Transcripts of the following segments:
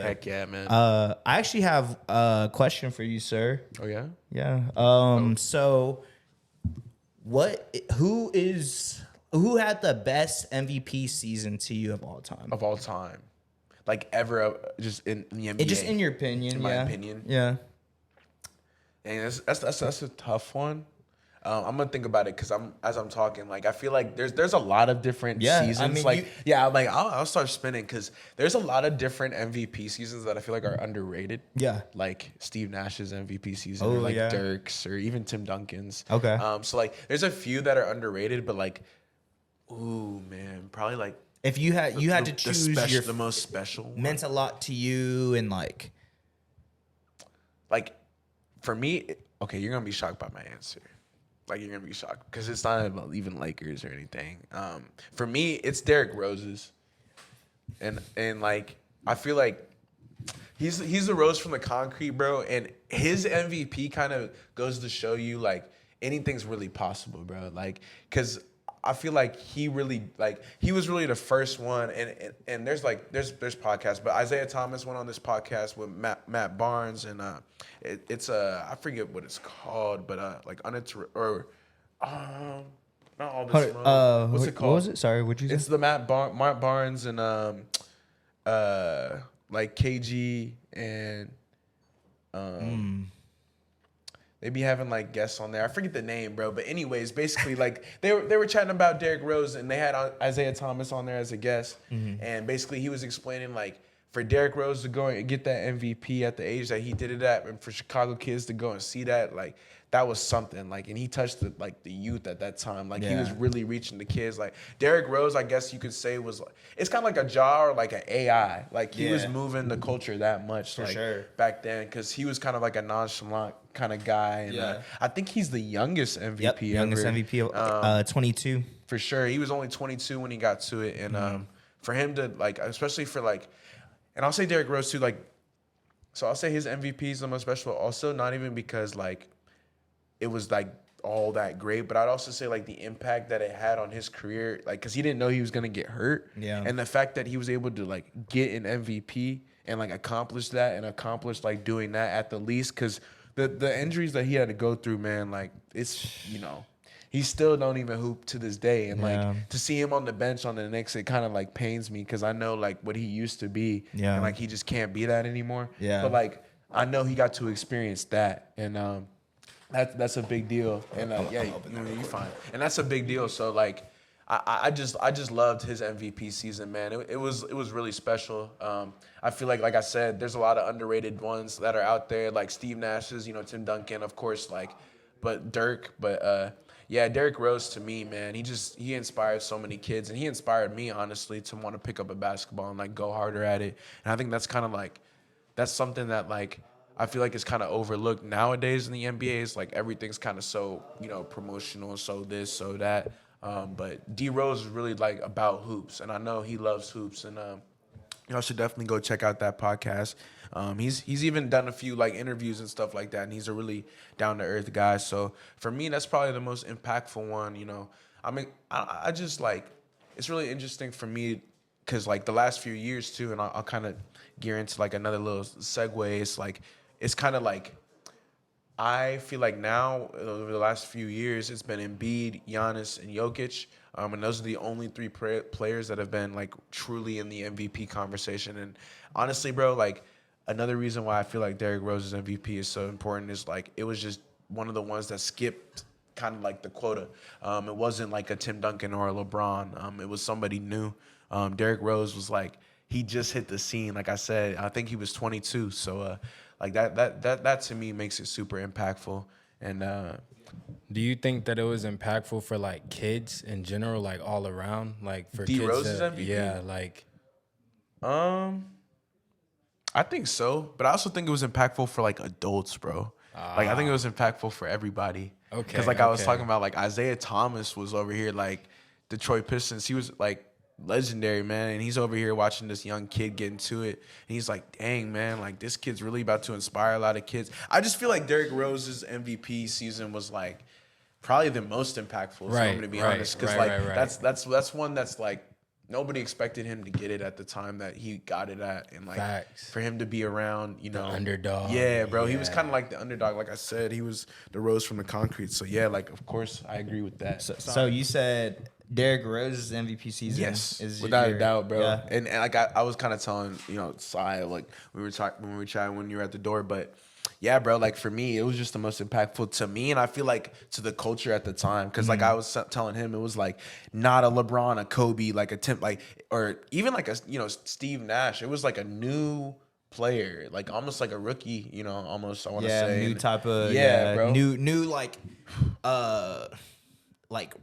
Heck yeah, man. I actually have a question for you, sir. Oh yeah. Yeah. So, who had the best MVP season to you of all time? Of all time, like ever, just in the NBA. Just in your opinion, in my opinion. Yeah. And that's a tough one. I'm gonna think about it because as I'm talking, like I feel like there's a lot of different seasons. I mean, I'll start spinning because there's a lot of different MVP seasons that I feel like are underrated. Yeah. Like Steve Nash's MVP season, or like Dirk's, or even Tim Duncan's. Okay. So like there's a few that are underrated, but like, ooh man, probably like if you had to choose the most special one. Meant a lot to you and like for me, okay, you're gonna be shocked by my answer. Like you're gonna be shocked because it's not about even Lakers or anything. For me, it's Derrick Rose's, and like I feel like he's the Rose from the concrete, bro. And his MVP kind of goes to show you like anything's really possible, bro. Like because I feel like he was really the first one, and there's podcasts, but Isaiah Thomas went on this podcast with Matt Barnes, and it's I forget what it's called, but like not all this. What's it called? What was it? Sorry, what'd you say? It's the Matt Barnes and like KG and They be having like guests on there. I forget the name, bro. But anyways, basically like they were chatting about Derrick Rose, and they had Isaiah Thomas on there as a guest. Mm-hmm. And basically he was explaining like for Derrick Rose to go and get that MVP at the age that he did it at, and for Chicago kids to go and see that, like that was something. Like, and he touched the youth at that time. Like he was really reaching the kids. Like Derrick Rose, I guess you could say was like, it's kind of like a Ja or like an AI. Like he was moving the culture that much for sure back then, because he was kind of like a nonchalant kind of guy. And I think he's the youngest MVP. Yep, youngest MVP, 22. For sure, he was only 22 when he got to it, and for him to like, especially for like, and I'll say Derrick Rose too. Like, so I'll say his MVP is the most special. Also, not even because like it was like all that great, but I'd also say like the impact that it had on his career, like because he didn't know he was gonna get hurt, and the fact that he was able to like get an MVP and like accomplish like doing that at the least, because the injuries that he had to go through, man, like it's he still don't even hoop to this day, and like to see him on the bench on the Knicks, it kind of like pains me because I know like what he used to be, and like he just can't be that anymore. But like I know he got to experience that, and that's a big deal. And you're fine. And that's a big deal. So like I just loved his MVP season, man. It was really special. I feel like I said, there's a lot of underrated ones that are out there, like Steve Nash's, Tim Duncan, of course, like, but Dirk, but Derrick Rose to me, man, he inspired so many kids, and he inspired me honestly to want to pick up a basketball and like go harder at it. And I think that's kind of like that's something that like I feel like it's kind of overlooked nowadays in the NBA. Is like everything's kind of so promotional, so this, so that. But D Rose is really like about hoops, and I know he loves hoops, and y'all should definitely go check out that podcast. He's even done a few like interviews and stuff like that, and he's a really down to earth guy. So for me, that's probably the most impactful one. I mean, I just like, it's really interesting for me because like the last few years too, and I'll kind of gear into like another little segue. It's like it's kind of like, I feel like now, over the last few years, it's been Embiid, Giannis, and Jokic. And those are the only three players that have been, like, truly in the MVP conversation. And honestly, bro, like, another reason why I feel like Derrick Rose's MVP is so important is, like, it was just one of the ones that skipped kind of, like, the quota. It wasn't, like, a Tim Duncan or a LeBron. It was somebody new. Derrick Rose was, like, he just hit the scene. Like I said, I think he was 22. So, like that to me makes it super impactful. And do you think that it was impactful for like kids in general, like all around, like for D Rose's MVP? Yeah, like. I think so, but I also think it was impactful for like adults, bro. Like I think it was impactful for everybody. Okay. Because like I was talking about, like Isaiah Thomas was over here, like Detroit Pistons. He was like legendary, man, and he's over here watching this young kid get into it, and he's like, dang, man, like this kid's really about to inspire a lot of kids. I just feel like Derrick Rose's MVP season was like probably the most impactful, for him to be honest, because that's one that's like nobody expected him to get it at the time that he got it at, and like Facts. for him to be around, Underdog. Yeah, bro, he was Yeah. kind of like the underdog. Like I said, he was the rose from the concrete. So yeah, like of course I agree with that. So you said Derrick Rose's MVP season. Yes, is without your- a doubt, bro. Yeah. And like I was kind of telling Sai, like we were talking when we were chatting when you were at the door, but yeah, bro. Like for me, it was just the most impactful to me, and I feel like to the culture at the time, because like I was telling him, it was like not a LeBron, a Kobe, like a Tim, like or even like a Steve Nash. It was like a new player, like almost like a rookie, almost I want to say new type of bro. new like like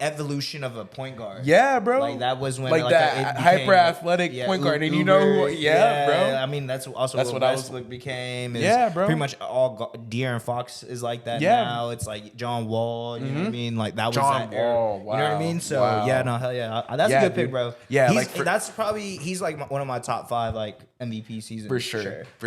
evolution of a point guard. Yeah, bro. Like that was when like that it hyper athletic point guard, and you know who? Yeah, bro. I mean that's also That's what what I was- Westbrook became. Yeah, bro. Pretty much all De'Aaron Fox is like that Yeah. now. It's like John Wall. You know what I mean? Like that was John that era. Wall, You know what I wow, mean? So wow. yeah, no, hell yeah, that's Yeah, a good pick, dude. bro. Yeah, he's, like for- that's probably he's like one of my top 5 like MVP seasons For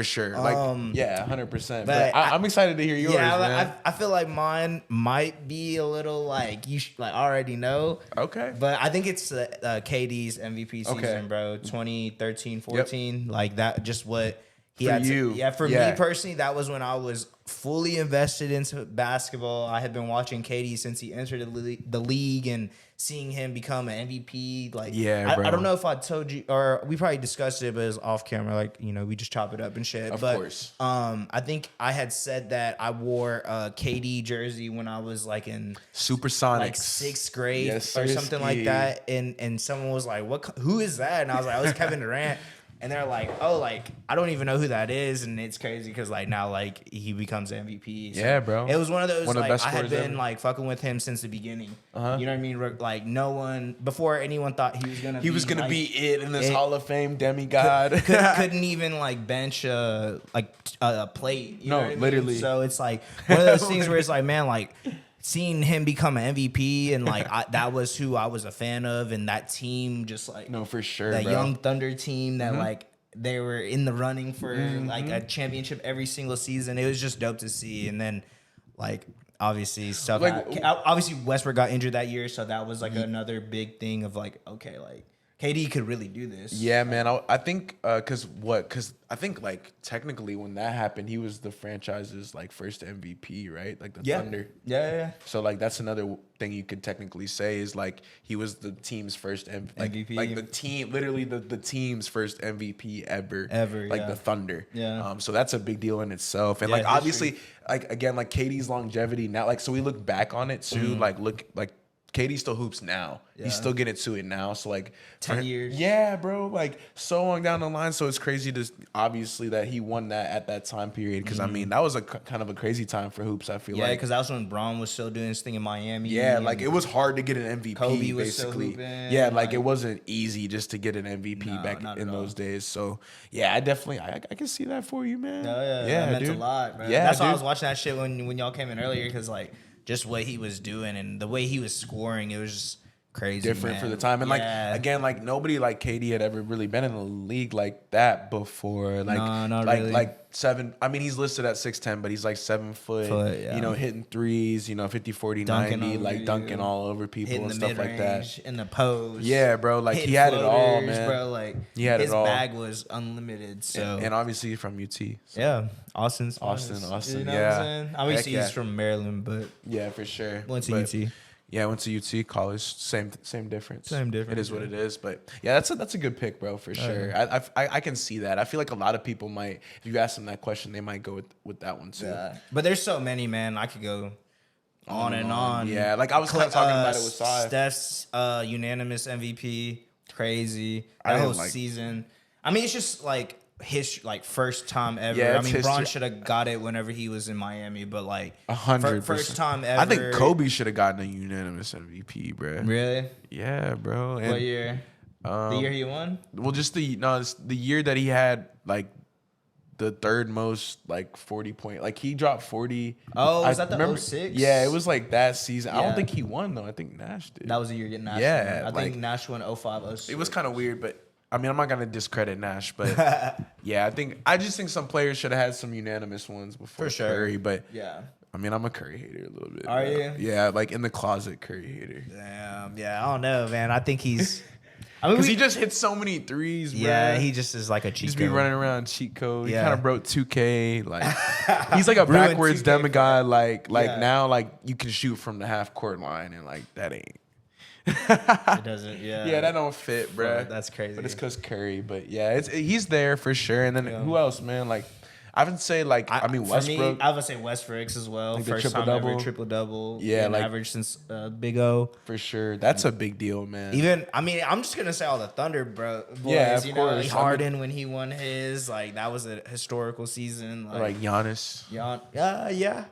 sure. Like, yeah, 100%. But but I'm excited to hear yours, yeah, man. I feel like mine might be a little like you like already know. Okay. But I think it's KD's MVP season, Okay. bro. 2013, 14. Like that, just what he For had you. to. Yeah, for Yeah. me personally, that was when I was fully invested into basketball. I had been watching KD since he entered the league and seeing him become an MVP. Like, Yeah, bro. I don't know if I told you, or we probably discussed it, but it was off camera. Like, we just chop it up and shit. Of but, course. I think I had said that I wore a KD jersey when I was like in Supersonics. like 6th grade Yes, or something like sirski. that, and someone was like, who is that?" And I was like, "Oh, it's Kevin Durant." And they're like, "Oh, like I don't even know who that is," and it's crazy because like now like he becomes MVP. So Yeah, bro. It was one of those One of the like best I had scorers been ever. like fucking with him since the beginning. Uh-huh. You know what I mean? Like no one before anyone thought he was gonna. He was going to like, be it in this it- Hall of Fame demigod. couldn't even like bench a plate. You know No, what I mean? literally. So it's like one of those things where it's like, man, like seeing him become an MVP and like that was who I was a fan of, and that team just like No, for sure, that bro. young Thunder team that like they were in the running for like a championship every single season. It was just dope to see, and then like. Obviously, stuff. Like- Obviously, Westbrook got injured that year, so that was like another big thing of like, okay, like KD could really do this. Yeah, man. I think because I think like technically when that happened, he was the franchise's like first MVP, right? Like the Thunder. Yeah. So like that's another thing you could technically say is like he was the team's first MVP. like the team, literally the team's first MVP ever, like yeah. the Thunder. Yeah. So that's a big deal in itself, and Yeah, like history. obviously, like again, like KD's longevity now, like so we look back on it too, like KD still hoops now. Yeah. He's still getting to it now. So like 10 years. Yeah, bro. Like so long down the line. So it's crazy to obviously that he won that at that time period. Because I mean that was a kind of a crazy time for hoops. I feel Yeah, like. because that was when Braun was still doing his thing in Miami. Yeah, and like it was hard to get an MVP. Kobe was still basically. hooping, Yeah, like like- it wasn't easy just to get an MVP No, back not in at all. those days. So yeah, I definitely I can see that for you, man. Yeah, that meant dude. a lot, bro. Yeah, That's why I dude. was watching that shit when y'all came in earlier, because like just what he was doing and the way he was scoring, it was just crazy. Different man. for the time, and Yeah. like again, like nobody like KD had ever really been in a league like that before. Like, No, not like really. like 7. I mean, he's listed at 6'10", but he's like 7 foot. Yeah. You know, hitting threes. 50, 40, Dunking 90, over like you. dunking all over people hitting and the stuff like that. mid-range, in the post. Yeah, bro. Like hitting he had it all, floaters, man. bro. Like He had it his all. bag was unlimited. So And obviously from UT. So, yeah, Austin. Austin, You know yeah. what I'm saying? Obviously Heck yeah. he's from Maryland, but yeah, for sure. went to But- UT. Yeah, I went to UT college. Same difference. Same difference, It is what yeah. it is. But yeah, that's a good pick, bro, for sure. I can see that. I feel like a lot of people might, if you ask them that question, they might go with that one too. Yeah. But there's so many, man. I could go on and on. Yeah, like I was kind of talking about it with Sai. Steph's unanimous MVP, crazy. I That didn't whole like- season. I mean, it's just like his like first time ever. Yeah, I it's mean, Braun history. should have got it whenever he was in Miami, but like 100%. first time ever. I think Kobe should have gotten a unanimous MVP, bro. Really? Yeah, bro. And, What year? The year he won? Well, just it's the year that he had like the third most like 40 point. Like he dropped 40. Oh, was I that the remember- 06? Yeah, it was like that season. I Yeah. don't think he won though. I think Nash did. That was the year getting Nash. Yeah, won. I like- think Nash won 05, 06. It was kind of weird, but I mean, I'm not gonna discredit Nash, but yeah, I just think some players should have had some unanimous ones before For sure. Curry. But Yeah. I mean, I'm a Curry hater a little bit. Are bro. you? Yeah, like in the closet Curry hater. Damn. Yeah, I don't know, man. I think he's. I mean, because he just hits so many threes, bro. yeah, he just is like a cheat just be code. running around cheat code. Yeah. He kind of broke 2K. Like he's like a Ruined backwards 2K demigod. Like Yeah. now, like you can shoot from the half court line, and like that ain't. It doesn't. Yeah. Yeah, that don't fit, bro. That's crazy. But it's because Curry. But yeah, he's there for sure. And then who else, man? Like I would say, like I mean, For me, Westbrook I would say Westbrook as well. Like the First time ever triple-double. triple double. Yeah, like- average since Big O. for sure. That's a big deal, man. Even I mean, I'm just gonna say all the Thunder boys. Yeah, of you course. know, like I Harden when he won his, like that was a historical season. like Giannis. Yeah.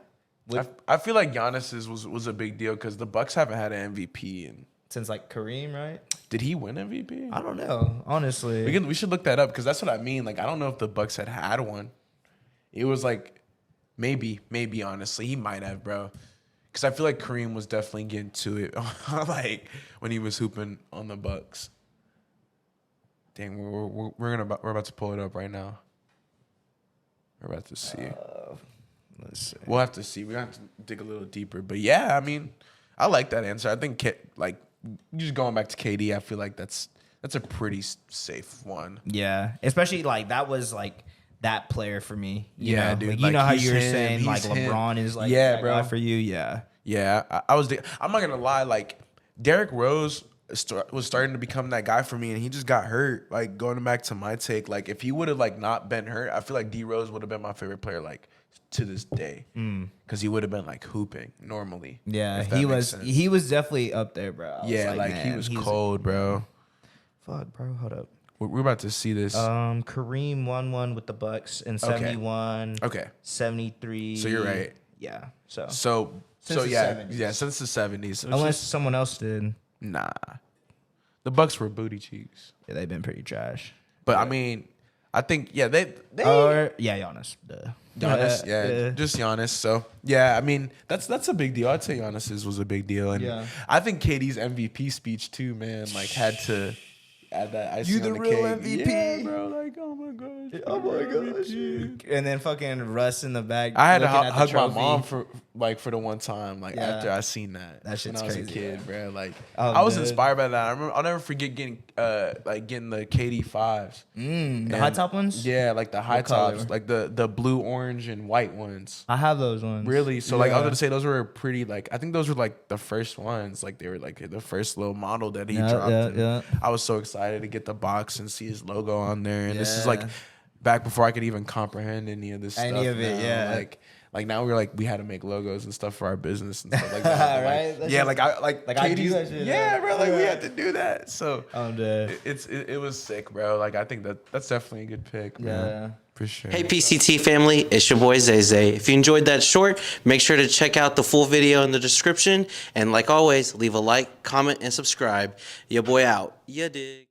I feel like Giannis's was a big deal because the Bucks haven't had an MVP. And Since like Kareem, right? did he win MVP? I don't know, honestly. We should look that up because that's what I mean. Like I don't know if the Bucks had one. It was like maybe honestly he might have, bro. Because I feel like Kareem was definitely getting to it, like when he was hooping on the Bucks. Dang, we're about to pull it up right now. We're about to see. Let's see. We'll have to see. We have to dig a little deeper. But yeah, I mean, I like that answer. I think like just going back to KD, I feel like that's a pretty safe one. Yeah, especially like that was like that player for me. You Yeah, know? dude, Like, you like, know how he's you were him, saying like he's him. LeBron is like Yeah, that bro. guy for you. Yeah. Yeah, I'm not gonna lie. Like Derrick Rose was starting to become that guy for me, and he just got hurt. Like going back to my take, like if he would have like not been hurt, I feel like D Rose would have been my favorite player like to this day, because he would have been like hooping normally. Yeah, if that he makes was sense. he was definitely up there, bro. I was Yeah, like he man, was he's- cold, bro. Fuck, bro, hold up. We're about to see this. Kareem won one with the Bucks in 71, Okay, 73. so you're right. Yeah. So So Since the yeah, 70s. yeah, since the 70s. unless someone else did, Nah, the Bucks were booty cheeks. yeah, they've been pretty trash. But I mean, I think they Or yeah, Giannis. Duh. Giannis, yeah, just Giannis. So yeah, I mean that's a big deal. I'd say Giannis's was a big deal, and Yeah. I think KD's MVP speech too, man. Like had to add that icing You the on the real cake. MVP? Yeah, bro. Like oh my gosh, Oh my gosh. MVP. And then fucking Russ in the back. I had to looking at the hug my trophy. mom for the one time, like Yeah. after I seen that. That shit's when I was crazy, a kid, bro. Like Oh, I was dude. inspired by that. I remember I'll never forget getting the KD 5s. The high top ones? Yeah, like the high color? tops, like the blue, orange, and white ones. I have those ones. Really? So like I was Yeah. gonna say those were pretty like I think those were like the first ones. Like they were like the first little model that he Yeah, dropped. yeah, and yeah. I was so excited to get the box and see his logo on there. And this is Yeah. like back before I could even comprehend any of this Any stuff. of it, now. yeah. Like now we had to make logos and stuff for our business and stuff like that. But, like, Right? That's yeah, just- like I do KD's that shit, yeah, yeah. bro. Like we Yeah. had to do that. So I'm dead. it was sick, bro. Like I think that's definitely a good pick, man. Yeah. For sure. Hey PCT family, it's your boy Zay Zay. If you enjoyed that short, make sure to check out the full video in the description. And like always, leave a like, comment, and subscribe. Your boy out. Ya dig.